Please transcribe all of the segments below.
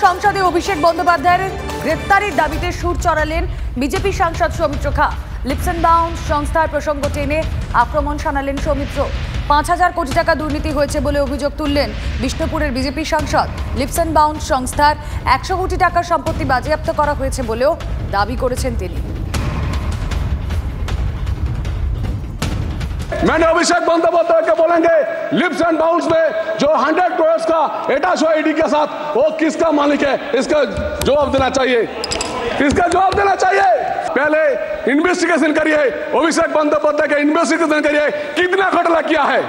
সংসদে অভিষেক বন্দ্যোপাধ্যায়ের গ্রেপ্তারের দাবিতে সুর চড়ালেন বিজেপি সাংসদ সৌমিত্র খা। লিপস এন্ড বাউন্স সংস্থার প্রসঙ্গ টেনে আক্রমণ শানালেন সৌমিত্র। ৫,০০০ কোটি টাকা দুর্নীতি হয়েছে বলে অভিযোগ তুললেন বিষ্ণুপুরের বিজেপি সাংসদ। লিপস এন্ড বাউন্স সংস্থার ১০০ কোটি টাকার সম্পত্তি বাজেয়াপ্ত করা হয়েছে বলেও দাবি করেছেন তিনি। मैंने अभिषेक बंदोपाध्याय के बोलेंगे लिप्स एंड बाउंस में जो 100 करोड़ का एटाशो ईडी के साथ वो किसका मालिक है, इसका जवाब देना चाहिए। इसका जवाब देना चाहिए। पहले इन्वेस्टिगेशन करिए, अभिषेक बंदोपाध्याय का इन्वेस्टिगेशन करिए, कितना घोटाला किया है।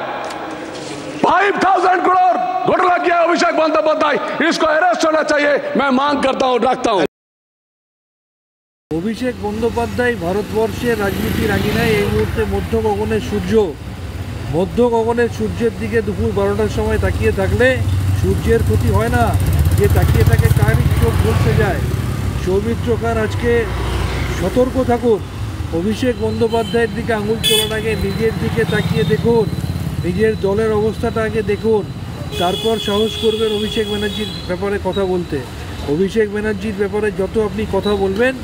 5,000 करोड़ घोटाला किया है अभिषेक बंदोपाध्याय, इसको अरेस्ट होना चाहिए। मैं मांग करता हूँ, रखता हूँ। অভিষেক বন্দ্যোপাধ্যায় ভারতবর্ষের রাজনীতির আঙিনায় এই মুহূর্তে মধ্য গগনের সূর্যের দিকে দুপুর 12টার সময় তাকিয়ে থাকলে সূর্যের ক্ষতি হয় না, যে তাকিয়ে থাকে তারই চোখ ঝলসে যায়। সৌমিত্র খান আজকে সতর্ক থাকুন। অভিষেক বন্দ্যোপাধ্যায়ের দিকে আঙুল তোলার আগে নিজের দিকে তাকিয়ে দেখুন, নিজের দলের অবস্থাটা আগে দেখুন, তারপর সাহস করবেন অভিষেক ব্যানার্জির ব্যাপারে কথা বলতে। অভিষেক ব্যানার্জির ব্যাপারে যত আপনি কথা বলবেন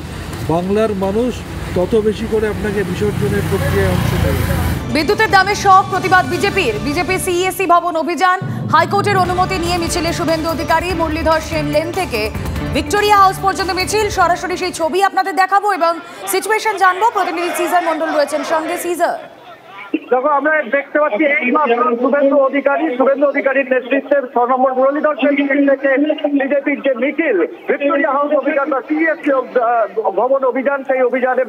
বাংলার মানুষ তত বেশি করে আপনাকে বিসর্জনের প্রক্রিয়ায় অংশ নেবে। বিদ্যুতের দামে শখ প্রতিবাদ বিজেপি সিএসসি ভবন অভিযান। হাইকোর্টের অনুমতি নিয়ে মিছিলে শুভেন্দু অধিকারী, মুরলীধর সেন লেন থেকে ভিক্টোরিয়া হাউস পর্যন্ত মিছিল। সরাসরি সেই ছবি আপনাদের দেখাবো এবং সিচুয়েশন জানবো। প্রতিনিধি সিজার মন্ডল রয়েছেন সঙ্গে। সিজার, দেখো আমরা দেখতে পাচ্ছি এই শুভেন্দু অধিকারীর নেতৃত্বে ৬ নম্বর মুরলীধর সেন থেকে বিজেপির যে মিছিল, ভিক্টোরিয়া হাউস অভিযান বা সিএসসি ভবন অভিযান, সেই অভিযানে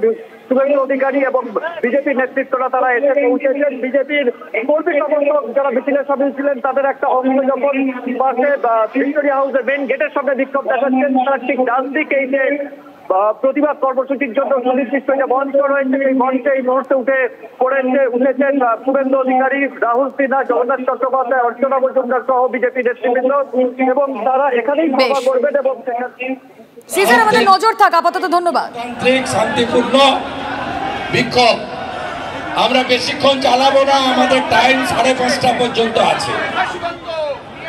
শুভেন্দু অধিকারী এবং বিজেপির নেতৃত্বরা তারা এসে পৌঁছেছেন। বিজেপির কর্মী সমর্থক যারা মিছিলের সামিল ছিলেন তাদের একটা অংশ যখন পাশে ভিক্টোরিয়া হাউসের মেন গেটের সামনে বিক্ষোভ দেখাচ্ছেন, তারা ঠিক ডান দিকে এই যে প্রতিবাদ কর্মসূচির জন্য সুনির্দিষ্ট যে মঞ্চ রয়েছে এই মঞ্চে এই মুহূর্তে উঠেছেন শুভেন্দু অধিকারী, রাহুল সিনহা, জগন্নাথ চট্টোপাধ্যায়, অর্চনা মজুমদার সহ বিজেপি নেতৃবৃন্দ, এবং তারা এখানেই সভা করবেন। এবং সিজার আমাদের নজর থাক আপাতত। ধন্যবাদ। শান্তিপূর্ণ বিক্ষোভ আমরা বেশিক্ষণ চালাবো না, আমাদের টাইম 5:30 পর্যন্ত আছে।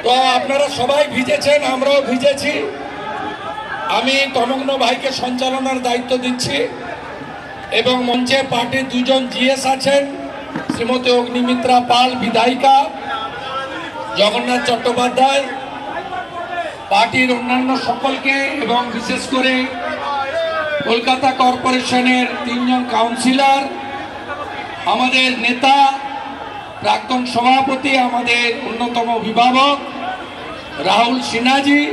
তো আপনারা সবাই ভিজেছেন, আমরাও ভিজেছি। আমি তমগ্ন ভাইকে সঞ্চালনার দায়িত্ব দিচ্ছি এবং মঞ্চে পার্টির 2জন জিএস আছেন, শ্রীমতী অগ্নিমিত্রা পাল বিধায়িকা, জগন্নাথ চট্টোপাধ্যায়, পার্টির অন্যান্য সকলকে এবং বিশেষ করে কলকাতা কর্পোরেশনের 3জন কাউন্সিলর, আমাদের নেতা, প্রাক্তন সভাপতি, আমাদের অন্যতম অভিভাবক রাহুল সিনহাজি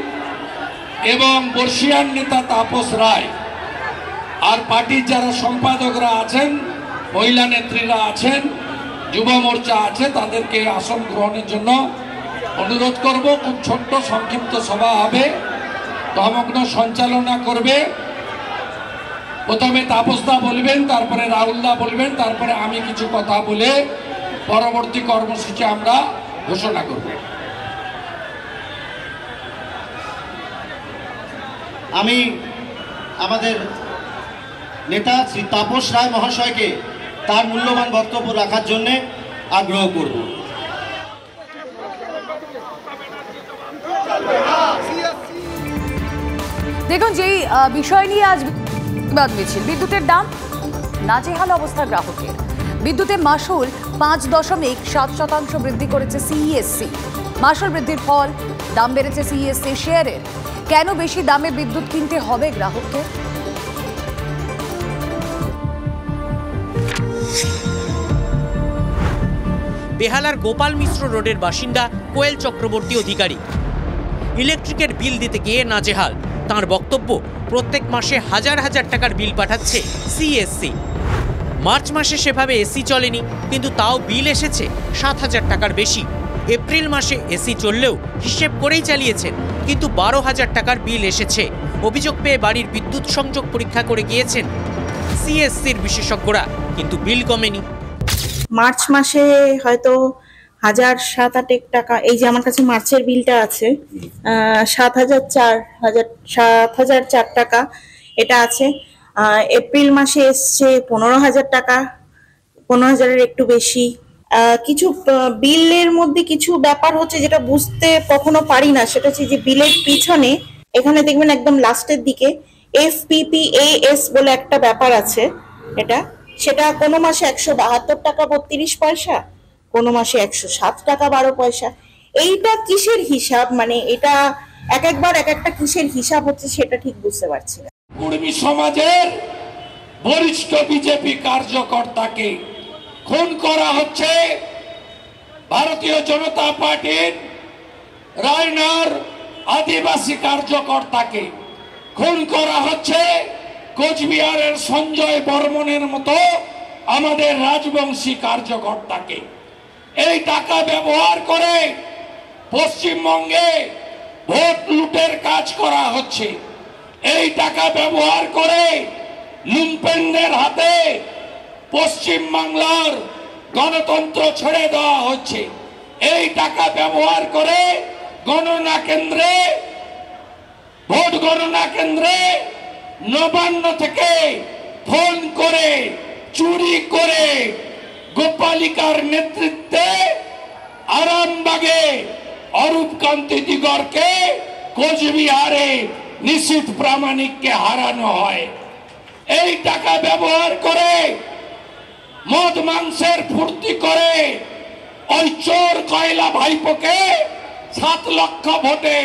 এবং বর্ষিয়ান নেতা তাপস রায়, আর পার্টির যারা সম্পাদকরা আছেন, মহিলা নেত্রীরা আছেন, যুব মোর্চা আছে, তাদেরকে আসন গ্রহণের জন্য অনুরোধ করব। খুব ছোট্ট সংক্ষিপ্ত সভা হবে, তমগ্ন সঞ্চালনা করবে। প্রথমে তাপসদা বলবেন, তারপরে রাহুলদা বলবেন, তারপরে আমি কিছু কথা বলে পরবর্তী কর্মসূচি আমরা ঘোষণা করব। আমি আমাদের নেতা শ্রী তাপস রায় মহাশয়কে তার মূল্যবান বক্তব্য রাখার জন্য আগ্রহ করব। দেখুন, যেই বিষয় নিয়ে আজ প্রতিবাদ মিছিল, বিদ্যুতের দাম নাজেহাল অবস্থা গ্রাহকের। বিদ্যুতের মাশুল 5.7% বৃদ্ধি করেছে সিইএসসি। মাশুল বৃদ্ধির ফল দাম বেড়েছে সিইএসসি শেয়ারের। কেন বেশি দামে বিদ্যুৎ কিনতে হবে গ্রাহককে? বেহালার গোপাল মিশ্র রোডের বাসিন্দা কোয়েল চক্রবর্তী অধিকারী ইলেকট্রিকের বিল দিতে গিয়ে নাজেহাল। তার বক্তব্য, প্রত্যেক মাসে হাজার হাজার টাকার বিল পাঠাচ্ছে সিএসসি। মার্চ মাসে সেভাবে এসি চলেনি, কিন্তু তাও বিল এসেছে 7,000 টাকার বেশি। এপ্রিল মাসে এসি চললেও হিসেব করেই চালিয়েছেন, কিন্তু 12,000 টাকার বিল এসেছে। অভিযোগ পেয়ে বাড়ির বিদ্যুৎ সংযোগ পরীক্ষা করে গিয়েছেন সিএসসির বিশেষজ্ঞরা, কিন্তু বিল কমেনি। মার্চ মাসে হয়তো 1,007-8 টাকা, এই যে আমার কাছে মার্চের বিলটা আছে 7,004 টাকা এটা আছে। এপ্রিল মাসে এসছে 15,000 টাকা, 15,000-এর একটু বেশি। কিছু বিলের মধ্যে কিছু ব্যাপার হচ্ছে যেটা বুঝতে কখনো পারি না, সেটা হচ্ছে যে বিলের পিছনে এখানে দেখবেন একদম লাস্টের দিকে FPPAS বলে একটা ব্যাপার আছে, সেটা কোনো মাসে 172 টাকা 32 পয়সা, কোনো মাসে 107 টাকা 12 পয়সা। এইটা কিসের হিসাব, মানে এটা একবার এক একটা কিসের হিসাব হচ্ছে সেটা ঠিক বুঝতে পারছি না। কর্মী সমাজের বরিষ্ঠ বিজেপি কার্যকর্তাকে খুন করা হচ্ছে, ভারতীয় জনতা পার্টির রায়নার আদিবাসী কার্যকর্তাকে খুন করা হচ্ছে, কোচবিহারের সঞ্জয় বর্মনের মতো আমাদের রাজবংশী কার্যকর্তাকে। এই টাকা ব্যবহার করে পশ্চিমবঙ্গে ভোট লুটের কাজ করা হচ্ছে। এই টাকা ব্যবহার করে লুম্পেনদের হাতে পশ্চিমবাংলার গণতন্ত্র ছেড়ে দেওয়া হচ্ছে। এই টাকা ব্যবহার করে গণনা কেন্দ্রে, ভোট গণনা কেন্দ্রে নবান্ন থেকে ফোন করে চুরি করে গোপালিকার নেতৃত্বে আরামবাগে অরূপ কান্তি দিগরকে, কোচবিহারে নিশীথ প্রামাণিককে হারানো হয়। এই টাকা ব্যবহার করে মদ মাংসের ফুর্তি করে ওই চোর কয়লা ভাইপোকে 7 লক্ষ ভোটে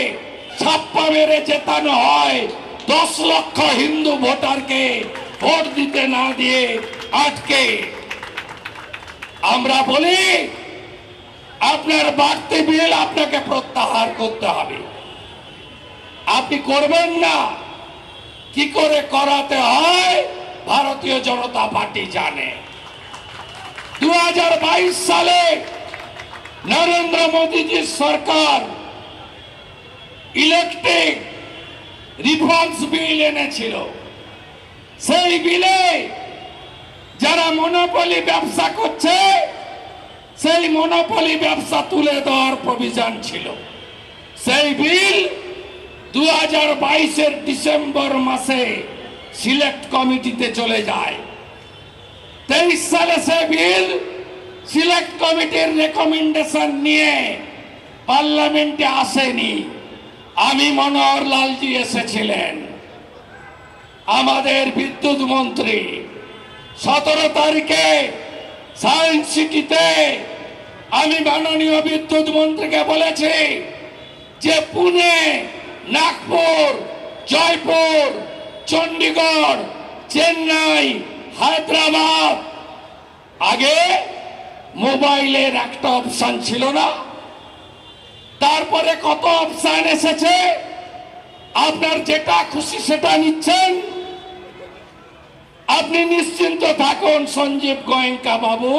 ছাপ্পা মেরে জেতানো হয়। 10 লক্ষ হিন্দু ভোটারকে ভোট দিতে না দিয়ে আটকে। আমরা বলি আপনার বাড়তি বিল আপনাকে প্রত্যাহার করতে হবে। আপনি করবেন না, কি করে করাতে হয় ভারতীয় জনতা পার্টি জানে। 2022 সালে নরেন্দ্র মোদীজির সরকার ইলেকট্রিক রিফর্মস বিল এনেছিল। সেই বিলে যারা মনোপলি ব্যবসা করছে সেই মনোপলি ব্যবসা তুলে দেওয়ার প্রভিশন ছিল। সেই বিল 2022 ডিসেম্বর মাসে সিলেক্ট কমিটিতে চলে যায়। 23 সালে সে বিল সিলেক্ট কমিটির রেকমেন্ডেশন নিয়ে পার্লামেন্টে আসেনি। আমি মনোহর লালজি এসেছিলেন, আমাদের বিদ্যুৎ মন্ত্রী। 17 তারিখে সায়েন্স সিটিতে আমি মাননীয় বিদ্যুৎ মন্ত্রীকে বলেছি যে পুনে, নাগপুর, জয়পুর, চণ্ডীগড়, চেন্নাই, হায়দ্রাবাদ, আগে মোবাইলের একটা অপশন ছিল না, তারপরে কত অপশন এসেছে। আপনার যেটা খুশি সেটা নিচ্ছেন। আপনি নিশ্চিন্ত থাকুন সঞ্জীব গোয়েঙ্কা বাবু,